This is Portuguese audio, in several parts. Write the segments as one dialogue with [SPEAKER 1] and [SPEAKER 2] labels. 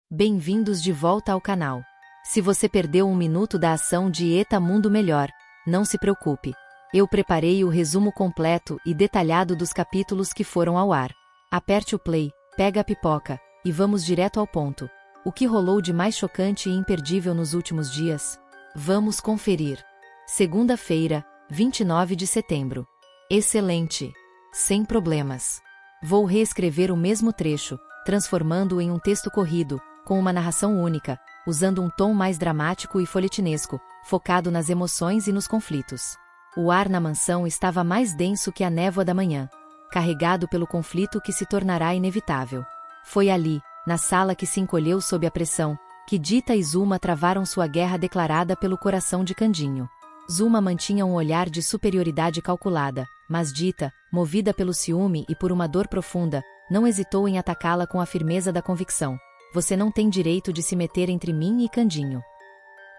[SPEAKER 1] Bem-vindos de volta ao canal. Se você perdeu um minuto da ação de Eta Mundo Melhor, não se preocupe. Eu preparei o resumo completo e detalhado dos capítulos que foram ao ar. Aperte o play, pega a pipoca, e vamos direto ao ponto. O que rolou de mais chocante e imperdível nos últimos dias? Vamos conferir. Segunda-feira, 29 de setembro. Excelente! Sem problemas. Vou reescrever o mesmo trecho, transformando-o em um texto corrido, com uma narração única, usando um tom mais dramático e folhetinesco, focado nas emoções e nos conflitos. O ar na mansão estava mais denso que a névoa da manhã, carregado pelo conflito que se tornará inevitável. Foi ali, na sala que se encolheu sob a pressão, que Dita e Zuma travaram sua guerra declarada pelo coração de Candinho. Zuma mantinha um olhar de superioridade calculada, mas Dita, movida pelo ciúme e por uma dor profunda, não hesitou em atacá-la com a firmeza da convicção. Você não tem direito de se meter entre mim e Candinho.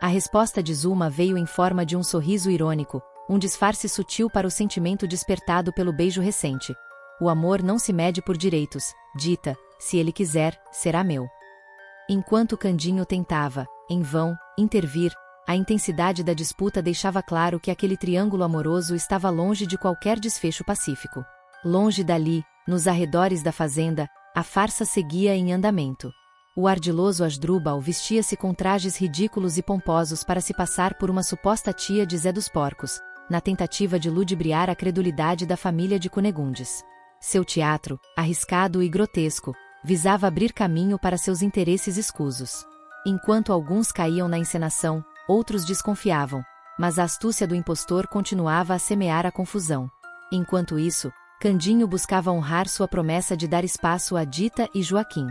[SPEAKER 1] A resposta de Zuma veio em forma de um sorriso irônico, um disfarce sutil para o sentimento despertado pelo beijo recente. O amor não se mede por direitos, Dita, se ele quiser, será meu. Enquanto Candinho tentava, em vão, intervir, a intensidade da disputa deixava claro que aquele triângulo amoroso estava longe de qualquer desfecho pacífico. Longe dali, nos arredores da fazenda, a farsa seguia em andamento. O ardiloso Asdrubal vestia-se com trajes ridículos e pomposos para se passar por uma suposta tia de Zé dos Porcos, na tentativa de ludibriar a credulidade da família de Cunegundes. Seu teatro, arriscado e grotesco, visava abrir caminho para seus interesses escusos. Enquanto alguns caíam na encenação, outros desconfiavam, mas a astúcia do impostor continuava a semear a confusão. Enquanto isso, Candinho buscava honrar sua promessa de dar espaço a Dita e Joaquim.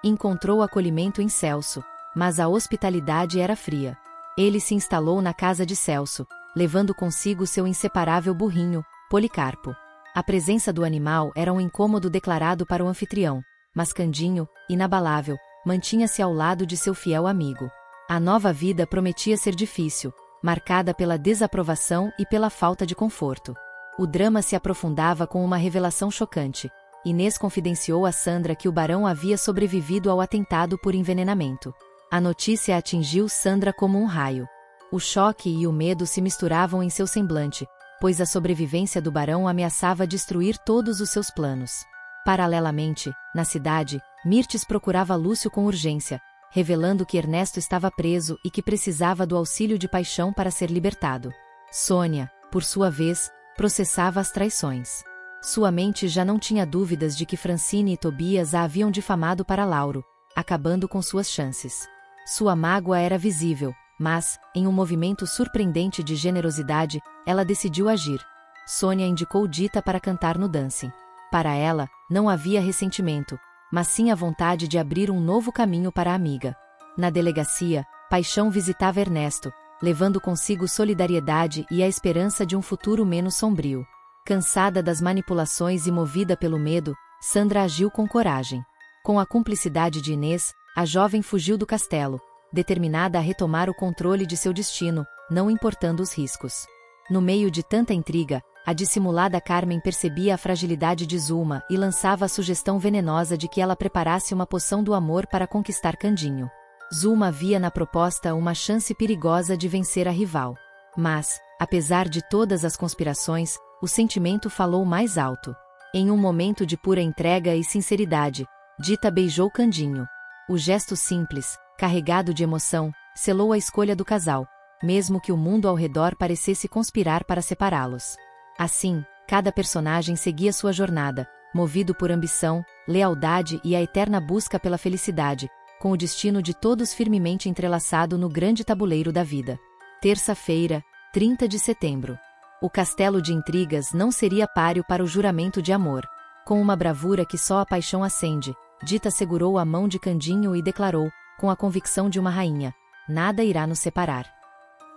[SPEAKER 1] Encontrou acolhimento em Celso, mas a hospitalidade era fria. Ele se instalou na casa de Celso, levando consigo seu inseparável burrinho, Policarpo. A presença do animal era um incômodo declarado para o anfitrião, mas Candinho, inabalável, mantinha-se ao lado de seu fiel amigo. A nova vida prometia ser difícil, marcada pela desaprovação e pela falta de conforto. O drama se aprofundava com uma revelação chocante. Inês confidenciou a Sandra que o barão havia sobrevivido ao atentado por envenenamento. A notícia atingiu Sandra como um raio. O choque e o medo se misturavam em seu semblante, pois a sobrevivência do barão ameaçava destruir todos os seus planos. Paralelamente, na cidade, Mirtes procurava Lúcio com urgência, revelando que Ernesto estava preso e que precisava do auxílio de Paixão para ser libertado. Sônia, por sua vez, processava as traições. Sua mente já não tinha dúvidas de que Francine e Tobias a haviam difamado para Lauro, acabando com suas chances. Sua mágoa era visível, mas, em um movimento surpreendente de generosidade, ela decidiu agir. Sônia indicou Dita para cantar no dancing. Para ela, não havia ressentimento, mas sim a vontade de abrir um novo caminho para a amiga. Na delegacia, Paixão visitava Ernesto, levando consigo solidariedade e a esperança de um futuro menos sombrio. Cansada das manipulações e movida pelo medo, Sandra agiu com coragem. Com a cumplicidade de Inês, a jovem fugiu do castelo, determinada a retomar o controle de seu destino, não importando os riscos. No meio de tanta intriga, a dissimulada Carmen percebia a fragilidade de Zuma e lançava a sugestão venenosa de que ela preparasse uma poção do amor para conquistar Candinho. Zuma via na proposta uma chance perigosa de vencer a rival. Mas, apesar de todas as conspirações, o sentimento falou mais alto. Em um momento de pura entrega e sinceridade, Dita beijou Candinho. O gesto simples, carregado de emoção, selou a escolha do casal, mesmo que o mundo ao redor parecesse conspirar para separá-los. Assim, cada personagem seguia sua jornada, movido por ambição, lealdade e a eterna busca pela felicidade, com o destino de todos firmemente entrelaçado no grande tabuleiro da vida. Terça-feira, 30 de setembro. O castelo de intrigas não seria páreo para o juramento de amor. Com uma bravura que só a paixão acende, Dita segurou a mão de Candinho e declarou, com a convicção de uma rainha: nada irá nos separar.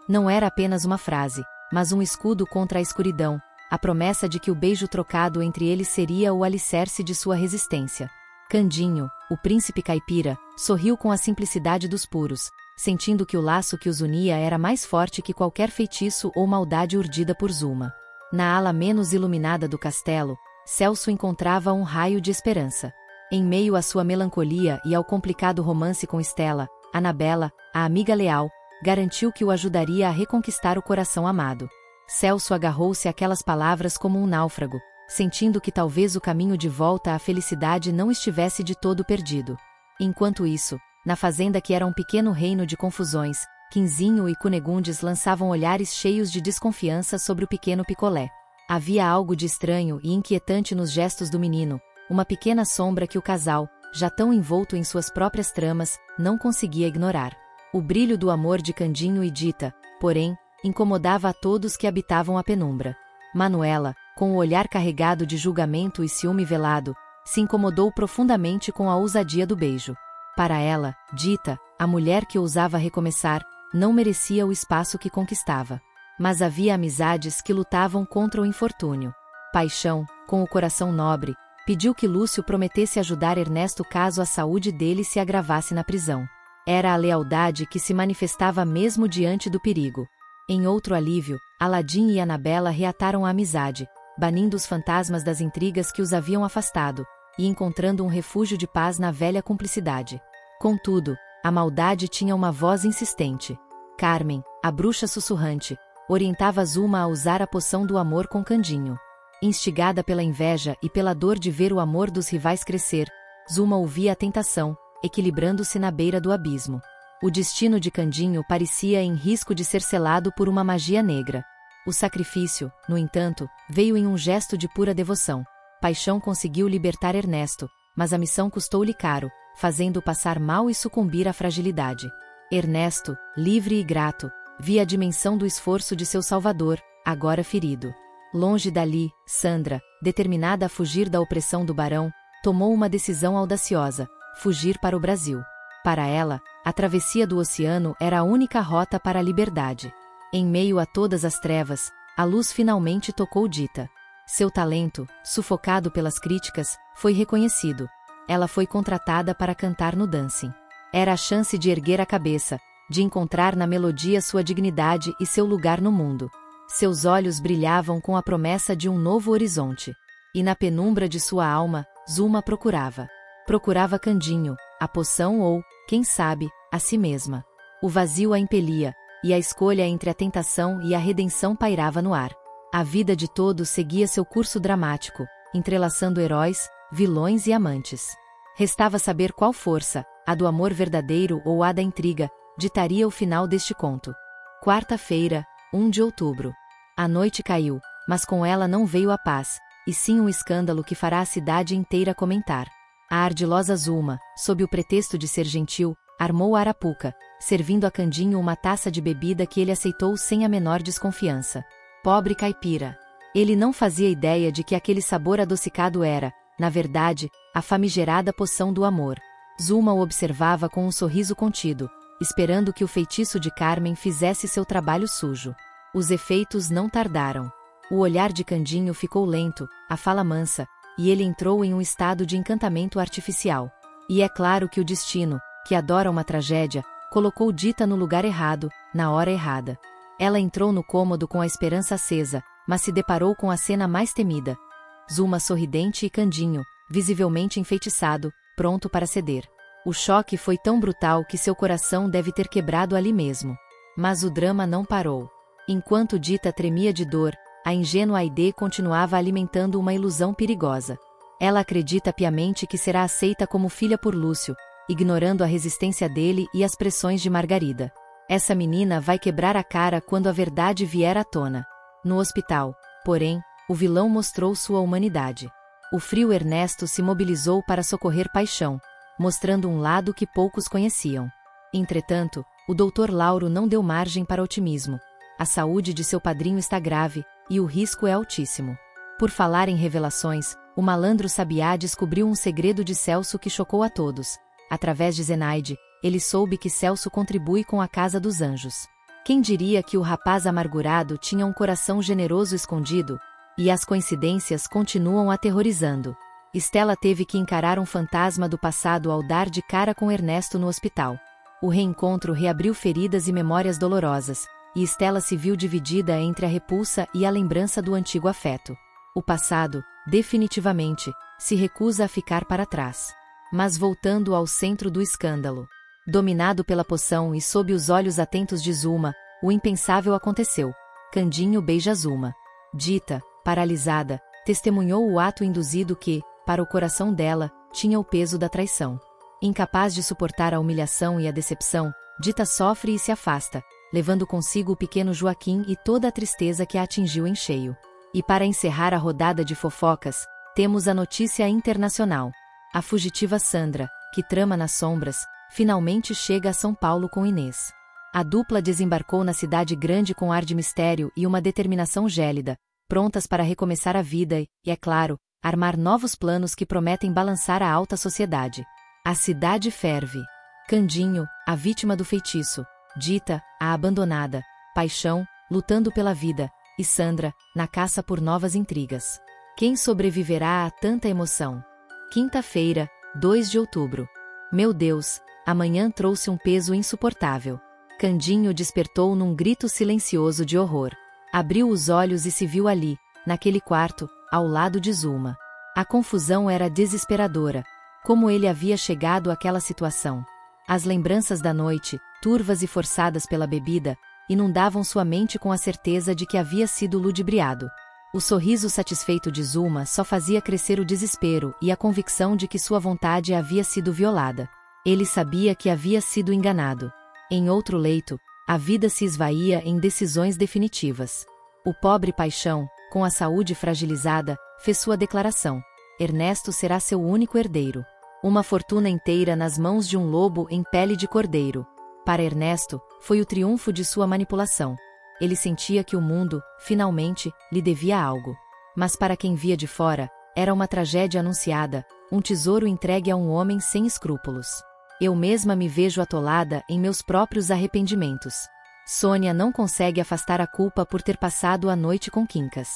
[SPEAKER 1] Não era apenas uma frase, mas um escudo contra a escuridão, a promessa de que o beijo trocado entre eles seria o alicerce de sua resistência. Candinho, o príncipe caipira, sorriu com a simplicidade dos puros, sentindo que o laço que os unia era mais forte que qualquer feitiço ou maldade urdida por Zuma. Na ala menos iluminada do castelo, Celso encontrava um raio de esperança. Em meio à sua melancolia e ao complicado romance com Stella, Annabella, a amiga leal, garantiu que o ajudaria a reconquistar o coração amado. Celso agarrou-se àquelas palavras como um náufrago, sentindo que talvez o caminho de volta à felicidade não estivesse de todo perdido. Enquanto isso, na fazenda que era um pequeno reino de confusões, Quinzinho e Cunegundes lançavam olhares cheios de desconfiança sobre o pequeno picolé. Havia algo de estranho e inquietante nos gestos do menino, uma pequena sombra que o casal, já tão envolto em suas próprias tramas, não conseguia ignorar. O brilho do amor de Candinho e Dita, porém, incomodava a todos que habitavam a penumbra. Manuela, com o olhar carregado de julgamento e ciúme velado, se incomodou profundamente com a ousadia do beijo. Para ela, Dita, a mulher que ousava recomeçar, não merecia o espaço que conquistava. Mas havia amizades que lutavam contra o infortúnio. Paixão, com o coração nobre, pediu que Lúcio prometesse ajudar Ernesto caso a saúde dele se agravasse na prisão. Era a lealdade que se manifestava mesmo diante do perigo. Em outro alívio, Aladim e Annabella reataram a amizade, banindo os fantasmas das intrigas que os haviam afastado, e encontrando um refúgio de paz na velha cumplicidade. Contudo, a maldade tinha uma voz insistente. Carmen, a bruxa sussurrante, orientava Zuma a usar a poção do amor com Candinho. Instigada pela inveja e pela dor de ver o amor dos rivais crescer, Zuma ouvia a tentação, equilibrando-se na beira do abismo. O destino de Candinho parecia em risco de ser selado por uma magia negra. O sacrifício, no entanto, veio em um gesto de pura devoção. Paixão conseguiu libertar Ernesto, mas a missão custou-lhe caro, fazendo-o passar mal e sucumbir à fragilidade. Ernesto, livre e grato, via a dimensão do esforço de seu salvador, agora ferido. Longe dali, Sandra, determinada a fugir da opressão do barão, tomou uma decisão audaciosa: fugir para o Brasil. Para ela, a travessia do oceano era a única rota para a liberdade. Em meio a todas as trevas, a luz finalmente tocou Dita. Seu talento, sufocado pelas críticas, foi reconhecido. Ela foi contratada para cantar no dancing. Era a chance de erguer a cabeça, de encontrar na melodia sua dignidade e seu lugar no mundo. Seus olhos brilhavam com a promessa de um novo horizonte. E na penumbra de sua alma, Zuma procurava. Procurava Candinho, a poção ou, quem sabe, a si mesma. O vazio a impelia, e a escolha entre a tentação e a redenção pairava no ar. A vida de todos seguia seu curso dramático, entrelaçando heróis, vilões e amantes. Restava saber qual força, a do amor verdadeiro ou a da intriga, ditaria o final deste conto. Quarta-feira, 1 de outubro. A noite caiu, mas com ela não veio a paz, e sim um escândalo que fará a cidade inteira comentar. A ardilosa Zuma, sob o pretexto de ser gentil, armou a arapuca, servindo a Candinho uma taça de bebida que ele aceitou sem a menor desconfiança. Pobre caipira! Ele não fazia ideia de que aquele sabor adocicado era, na verdade, a famigerada poção do amor. Zuma o observava com um sorriso contido, esperando que o feitiço de Carmen fizesse seu trabalho sujo. Os efeitos não tardaram. O olhar de Candinho ficou lento, a fala mansa, e ele entrou em um estado de encantamento artificial. E é claro que o destino, que adora uma tragédia, colocou Dita no lugar errado, na hora errada. Ela entrou no cômodo com a esperança acesa, mas se deparou com a cena mais temida. Zuma sorridente e Candinho, visivelmente enfeitiçado, pronto para ceder. O choque foi tão brutal que seu coração deve ter quebrado ali mesmo. Mas o drama não parou. Enquanto Dita tremia de dor, a ingênua Aide continuava alimentando uma ilusão perigosa. Ela acredita piamente que será aceita como filha por Lúcio, ignorando a resistência dele e as pressões de Margarida. Essa menina vai quebrar a cara quando a verdade vier à tona. No hospital, porém, o vilão mostrou sua humanidade. O frio Ernesto se mobilizou para socorrer Paixão, mostrando um lado que poucos conheciam. Entretanto, o Dr. Lauro não deu margem para otimismo. A saúde de seu padrinho está grave, e o risco é altíssimo. Por falar em revelações, o malandro Sabiá descobriu um segredo de Celso que chocou a todos. Através de Zenaide, ele soube que Celso contribui com a Casa dos Anjos. Quem diria que o rapaz amargurado tinha um coração generoso escondido? E as coincidências continuam aterrorizando. Stella teve que encarar um fantasma do passado ao dar de cara com Ernesto no hospital. O reencontro reabriu feridas e memórias dolorosas, e Stella se viu dividida entre a repulsa e a lembrança do antigo afeto. O passado, definitivamente, se recusa a ficar para trás. Mas voltando ao centro do escândalo. Dominado pela poção e sob os olhos atentos de Zuma, o impensável aconteceu. Candinho beija Zuma. Dita, paralisada, testemunhou o ato induzido que, para o coração dela, tinha o peso da traição. Incapaz de suportar a humilhação e a decepção, Dita sofre e se afasta, levando consigo o pequeno Joaquim e toda a tristeza que a atingiu em cheio. E para encerrar a rodada de fofocas, temos a notícia internacional. A fugitiva Sandra, que trama nas sombras, finalmente chega a São Paulo com Inês. A dupla desembarcou na cidade grande com ar de mistério e uma determinação gélida, prontas para recomeçar a vida e, é claro, armar novos planos que prometem balançar a alta sociedade. A cidade ferve. Candinho, a vítima do feitiço. Dita, a abandonada. Paixão, lutando pela vida. E Sandra, na caça por novas intrigas. Quem sobreviverá a tanta emoção? Quinta-feira, 2 de outubro. Meu Deus, amanhã trouxe um peso insuportável. Candinho despertou num grito silencioso de horror. Abriu os olhos e se viu ali, naquele quarto, ao lado de Zuma. A confusão era desesperadora. Como ele havia chegado àquela situação? As lembranças da noite, turvas e forçadas pela bebida, inundavam sua mente com a certeza de que havia sido ludibriado. O sorriso satisfeito de Zuma só fazia crescer o desespero e a convicção de que sua vontade havia sido violada. Ele sabia que havia sido enganado. Em outro leito, a vida se esvaía em decisões definitivas. O pobre Paixão, com a saúde fragilizada, fez sua declaração. Ernesto será seu único herdeiro. Uma fortuna inteira nas mãos de um lobo em pele de cordeiro. Para Ernesto, foi o triunfo de sua manipulação. Ele sentia que o mundo, finalmente, lhe devia algo. Mas para quem via de fora, era uma tragédia anunciada, um tesouro entregue a um homem sem escrúpulos. Eu mesma me vejo atolada em meus próprios arrependimentos. Sônia não consegue afastar a culpa por ter passado a noite com Quincas.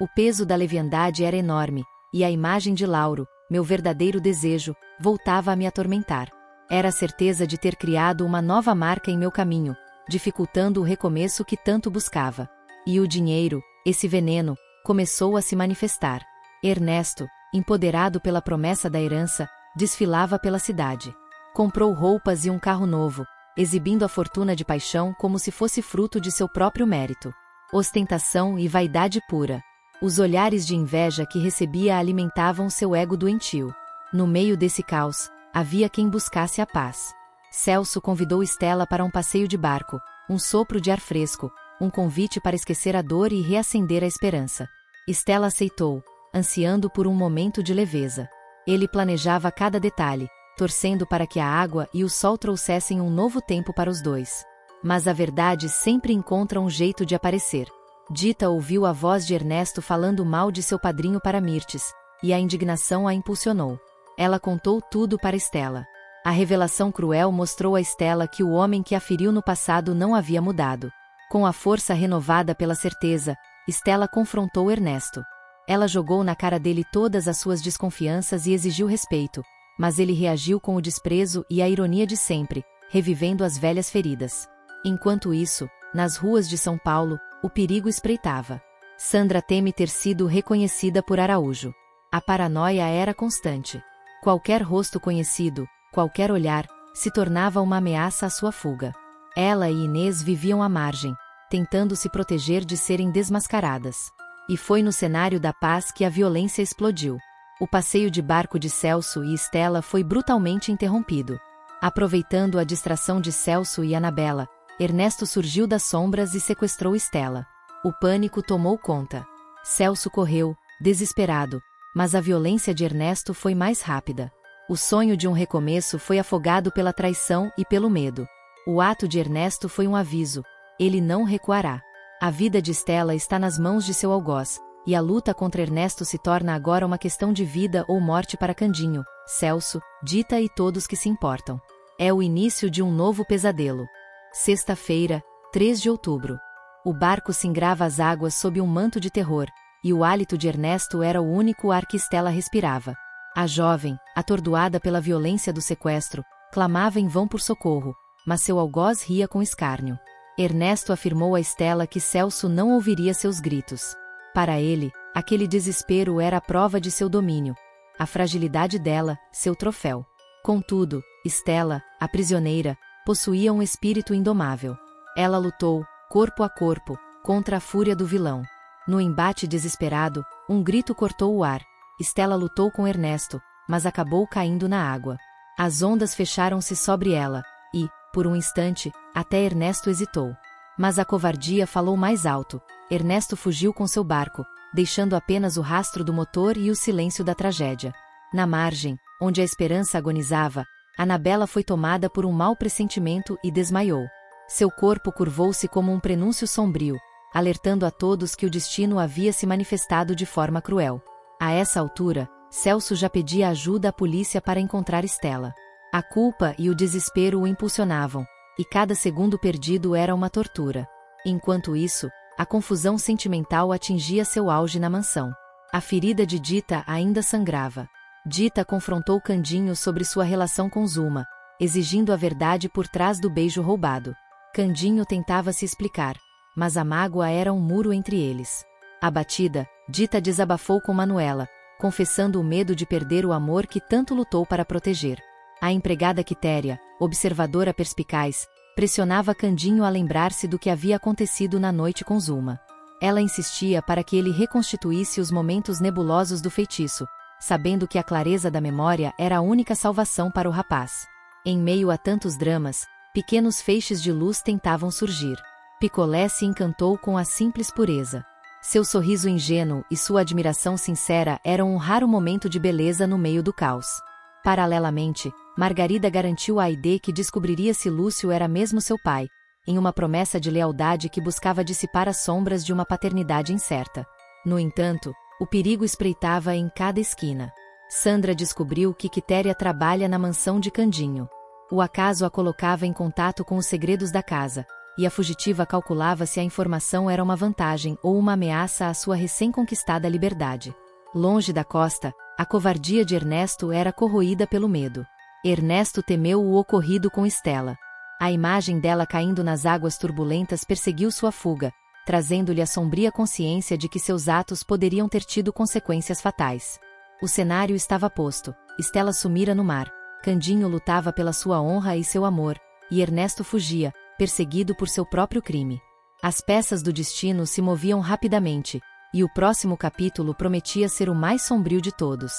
[SPEAKER 1] O peso da leviandade era enorme, e a imagem de Lauro, meu verdadeiro desejo, voltava a me atormentar. Era a certeza de ter criado uma nova marca em meu caminho, dificultando o recomeço que tanto buscava. E o dinheiro, esse veneno, começou a se manifestar. Ernesto, empoderado pela promessa da herança, desfilava pela cidade. Comprou roupas e um carro novo, exibindo a fortuna de Paixão como se fosse fruto de seu próprio mérito. Ostentação e vaidade pura. Os olhares de inveja que recebia alimentavam seu ego doentio. No meio desse caos, havia quem buscasse a paz. Celso convidou Estela para um passeio de barco, um sopro de ar fresco, um convite para esquecer a dor e reacender a esperança. Estela aceitou, ansiando por um momento de leveza. Ele planejava cada detalhe, torcendo para que a água e o sol trouxessem um novo tempo para os dois. Mas a verdade sempre encontra um jeito de aparecer. Dita ouviu a voz de Ernesto falando mal de seu padrinho para Mirtes, e a indignação a impulsionou. Ela contou tudo para Estela. A revelação cruel mostrou a Estela que o homem que a feriu no passado não havia mudado. Com a força renovada pela certeza, Estela confrontou Ernesto. Ela jogou na cara dele todas as suas desconfianças e exigiu respeito, mas ele reagiu com o desprezo e a ironia de sempre, revivendo as velhas feridas. Enquanto isso, nas ruas de São Paulo, o perigo espreitava. Sandra teme ter sido reconhecida por Araújo. A paranoia era constante. Qualquer rosto conhecido, qualquer olhar, se tornava uma ameaça à sua fuga. Ela e Inês viviam à margem, tentando se proteger de serem desmascaradas. E foi no cenário da paz que a violência explodiu. O passeio de barco de Celso e Estela foi brutalmente interrompido. Aproveitando a distração de Celso e Anabela, Ernesto surgiu das sombras e sequestrou Estela. O pânico tomou conta. Celso correu, desesperado, mas a violência de Ernesto foi mais rápida. O sonho de um recomeço foi afogado pela traição e pelo medo. O ato de Ernesto foi um aviso. Ele não recuará. A vida de Estela está nas mãos de seu algoz, e a luta contra Ernesto se torna agora uma questão de vida ou morte para Candinho, Celso, Dita e todos que se importam. É o início de um novo pesadelo. Sexta-feira, 3 de outubro. O barco singrava as águas sob um manto de terror, e o hálito de Ernesto era o único ar que Estela respirava. A jovem, atordoada pela violência do sequestro, clamava em vão por socorro, mas seu algoz ria com escárnio. Ernesto afirmou a Estela que Celso não ouviria seus gritos. Para ele, Aquele desespero era a prova de seu domínio. A fragilidade dela, seu troféu. Contudo, Stella, a prisioneira, possuía um espírito indomável. Ela lutou, corpo a corpo, contra a fúria do vilão. No embate desesperado, um grito cortou o ar. Stella lutou com Ernesto, mas acabou caindo na água. As ondas fecharam-se sobre ela, e, por um instante, até Ernesto hesitou. Mas a covardia falou mais alto. Ernesto fugiu com seu barco, deixando apenas o rastro do motor e o silêncio da tragédia. Na margem, onde a esperança agonizava, Anabela foi tomada por um mau pressentimento e desmaiou. Seu corpo curvou-se como um prenúncio sombrio, alertando a todos que o destino havia se manifestado de forma cruel. A essa altura, Celso já pedia ajuda à polícia para encontrar Stella. A culpa e o desespero o impulsionavam, e cada segundo perdido era uma tortura. Enquanto isso, a confusão sentimental atingia seu auge na mansão. A ferida de Dita ainda sangrava. Dita confrontou Candinho sobre sua relação com Zuma, exigindo a verdade por trás do beijo roubado. Candinho tentava se explicar, mas a mágoa era um muro entre eles. Abatida, Dita desabafou com Manuela, confessando o medo de perder o amor que tanto lutou para proteger. A empregada Quitéria, observadora perspicaz, pressionava Candinho a lembrar-se do que havia acontecido na noite com Zuma. Ela insistia para que ele reconstituísse os momentos nebulosos do feitiço, sabendo que a clareza da memória era a única salvação para o rapaz. Em meio a tantos dramas, pequenos feixes de luz tentavam surgir. Picolé se encantou com a simples pureza. Seu sorriso ingênuo e sua admiração sincera eram um raro momento de beleza no meio do caos. Paralelamente, Margarida garantiu a Aide que descobriria se Lúcio era mesmo seu pai, em uma promessa de lealdade que buscava dissipar as sombras de uma paternidade incerta. No entanto, o perigo espreitava em cada esquina. Sandra descobriu que Quitéria trabalha na mansão de Candinho. O acaso a colocava em contato com os segredos da casa, e a fugitiva calculava se a informação era uma vantagem ou uma ameaça à sua recém-conquistada liberdade. Longe da costa, a covardia de Ernesto era corroída pelo medo. Ernesto temeu o ocorrido com Stella. A imagem dela caindo nas águas turbulentas perseguiu sua fuga, trazendo-lhe a sombria consciência de que seus atos poderiam ter tido consequências fatais. O cenário estava posto. Stella sumira no mar. Candinho lutava pela sua honra e seu amor, e Ernesto fugia, perseguido por seu próprio crime. As peças do destino se moviam rapidamente, e o próximo capítulo prometia ser o mais sombrio de todos.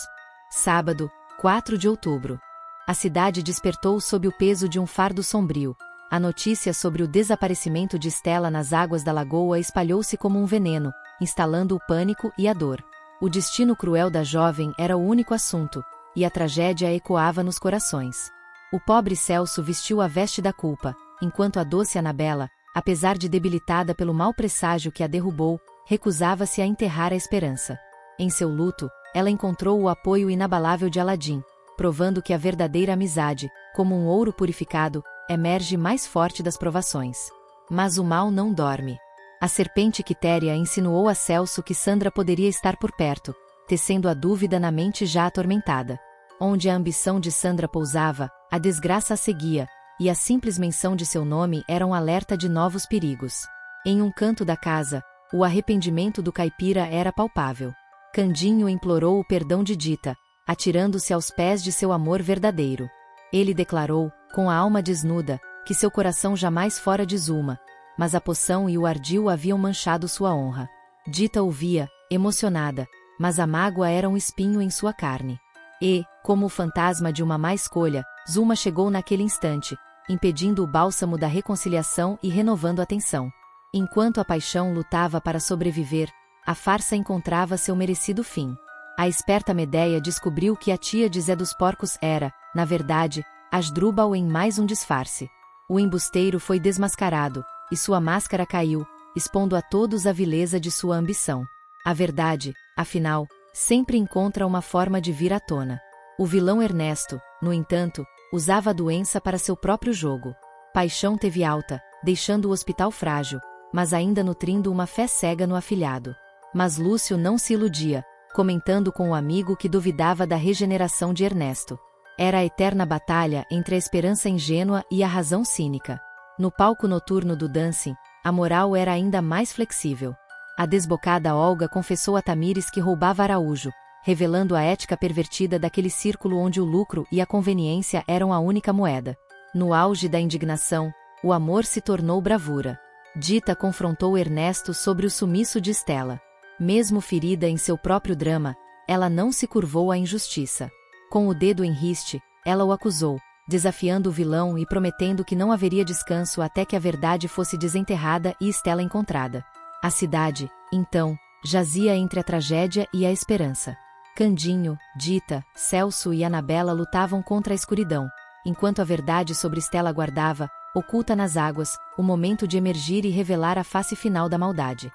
[SPEAKER 1] Sábado, 4 de outubro. A cidade despertou sob o peso de um fardo sombrio. A notícia sobre o desaparecimento de Stella nas águas da lagoa espalhou-se como um veneno, instalando o pânico e a dor. O destino cruel da jovem era o único assunto, e a tragédia ecoava nos corações. O pobre Celso vestiu a veste da culpa, enquanto a doce Anabela, apesar de debilitada pelo mau presságio que a derrubou, recusava-se a enterrar a esperança. Em seu luto, ela encontrou o apoio inabalável de Aladim, provando que a verdadeira amizade, como um ouro purificado, emerge mais forte das provações. Mas o mal não dorme. A serpente Quitéria insinuou a Celso que Sandra poderia estar por perto, tecendo a dúvida na mente já atormentada. Onde a ambição de Sandra pousava, a desgraça a seguia, e a simples menção de seu nome era um alerta de novos perigos. Em um canto da casa, o arrependimento do caipira era palpável. Candinho implorou o perdão de Dita, atirando-se aos pés de seu amor verdadeiro. Ele declarou, com a alma desnuda, que seu coração jamais fora de Zuma, mas a poção e o ardil haviam manchado sua honra. Dita ouvia, emocionada, mas a mágoa era um espinho em sua carne. E, como o fantasma de uma má escolha, Zuma chegou naquele instante, impedindo o bálsamo da reconciliação e renovando a tensão. Enquanto a paixão lutava para sobreviver, a farsa encontrava seu merecido fim. A esperta Medeia descobriu que a tia de Zé dos Porcos era, na verdade, Asdrúbal em mais um disfarce. O embusteiro foi desmascarado, e sua máscara caiu, expondo a todos a vileza de sua ambição. A verdade, afinal, sempre encontra uma forma de vir à tona. O vilão Ernesto, no entanto, usava a doença para seu próprio jogo. Paixão teve alta, deixando o hospital frágil, mas ainda nutrindo uma fé cega no afilhado. Mas Lúcio não se iludia, comentando com o amigo que duvidava da regeneração de Ernesto. Era a eterna batalha entre a esperança ingênua e a razão cínica. No palco noturno do dancing, a moral era ainda mais flexível. A desbocada Olga confessou a Tamires que roubava Araújo, revelando a ética pervertida daquele círculo onde o lucro e a conveniência eram a única moeda. No auge da indignação, o amor se tornou bravura. Dita confrontou Ernesto sobre o sumiço de Stella. Mesmo ferida em seu próprio drama, ela não se curvou à injustiça. Com o dedo em riste, ela o acusou, desafiando o vilão e prometendo que não haveria descanso até que a verdade fosse desenterrada e Stella encontrada. A cidade, então, jazia entre a tragédia e a esperança. Candinho, Dita, Celso e Anabela lutavam contra a escuridão, enquanto a verdade sobre Stella aguardava, oculta nas águas, o momento de emergir e revelar a face final da maldade.